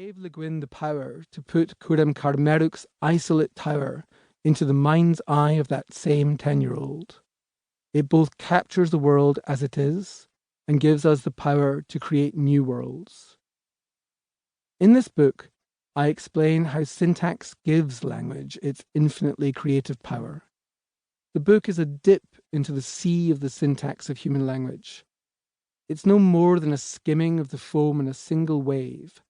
gave Le Guin the power to put Curem Carmeruk's isolate tower into the mind's eye of that same 10-year-old. It both captures the world as it is and gives us the power to create new worlds. In this book, I explain how syntax gives language its infinitely creative power. The book is a dip into the sea of the syntax of human language. It's no more than a skimming of the foam in a single wave,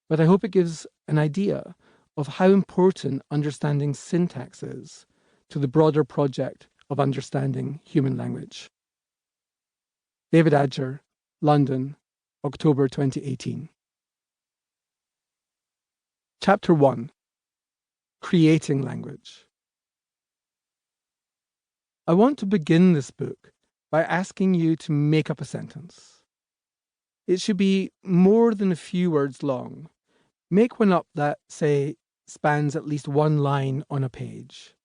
but I hope it gives an idea of how important understanding syntax is to the broader project of understanding human language. David Adger, London, October 2018. Chapter 1. Creating Language. I want to begin this book by asking you to make up a sentence. It should be more than a few words long. Make one up that, say, spans at least one line on a page.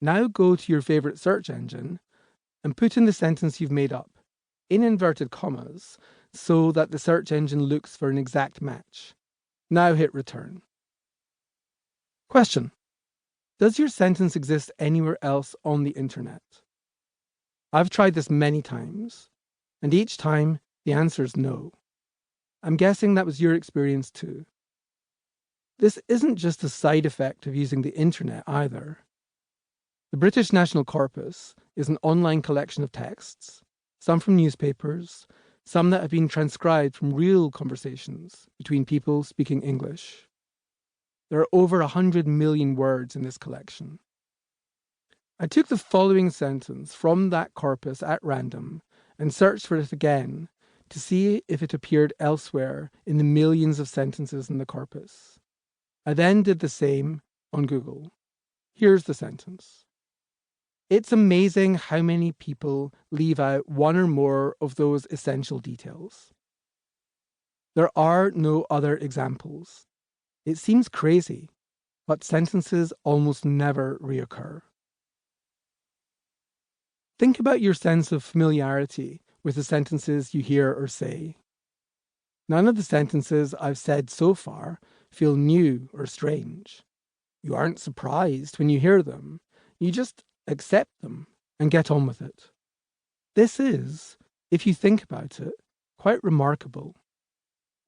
Now go to your favorite search engine and put in the sentence you've made up, in inverted commas, so that the search engine looks for an exact match. Now hit return. Question. Does your sentence exist anywhere else on the internet? I've tried this many times, and each time the answer is no. I'm guessing that was your experience too. This isn't just a side effect of using the internet either. The British National Corpus is an online collection of texts, some from newspapers, some that have been transcribed from real conversations between people speaking English. There are over 100 million words in this collection. I took the following sentence from that corpus at random and searched for it again to see if it appeared elsewhere in the millions of sentences in the corpus. I then did the same on Google. Here's the sentence. It's amazing how many people leave out one or more of those essential details. There are no other examples. It seems crazy, but sentences almost never reoccur. Think about your sense of familiarity with the sentences you hear or say. None of the sentences I've said so far feel new or strange. You aren't surprised when you hear them. You just accept them and get on with it. This is, if you think about it, quite remarkable.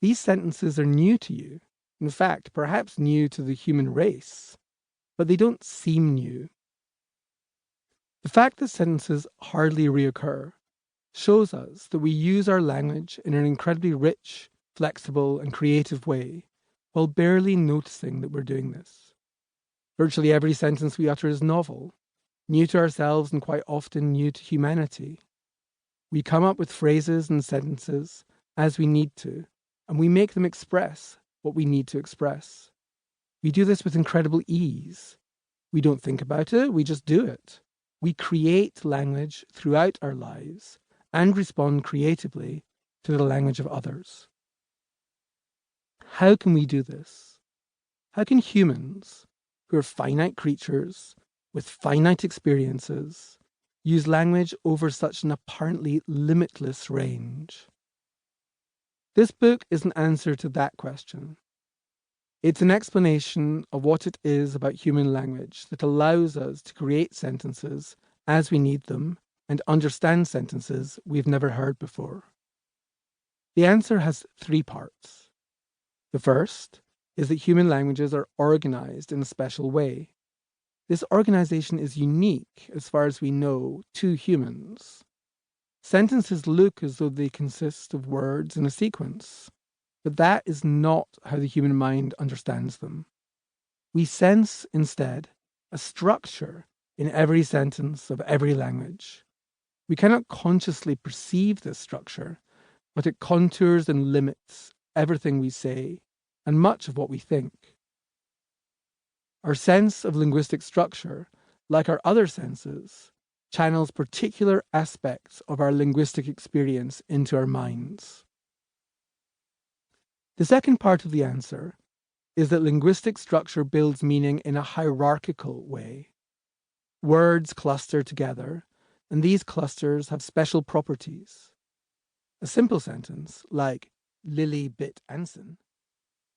These sentences are new to you. In fact, perhaps new to the human race, but they don't seem new. The fact that sentences hardly reoccur shows us that we use our language in an incredibly rich, flexible, and creative way, while barely noticing that we're doing this. Virtually every sentence we utter is novel, new to ourselves and quite often new to humanity. We come up with phrases and sentences as we need to, and we make them express what we need to express. We do this with incredible ease. We don't think about it, we just do it. We create language throughout our lives and respond creatively to the language of others. How can we do this? How can humans, who are finite creatures with finite experiences, use language over such an apparently limitless range? This book is an answer to that question. It's an explanation of what it is about human language that allows us to create sentences as we need them and understand sentences we've never heard before. The answer has 3 parts. The first is that human languages are organized in a special way. This organization is unique, as far as we know, to humans. Sentences look as though they consist of words in a sequence, but that is not how the human mind understands them. We sense, instead, a structure in every sentence of every language. We cannot consciously perceive this structure, but it contours and limits everything we say and much of what we think. Our sense of linguistic structure, like our other senses, channels particular aspects of our linguistic experience into our minds. The second part of the answer is that linguistic structure builds meaning in a hierarchical way. Words cluster together, and these clusters have special properties. A simple sentence, like Lily bit Anson,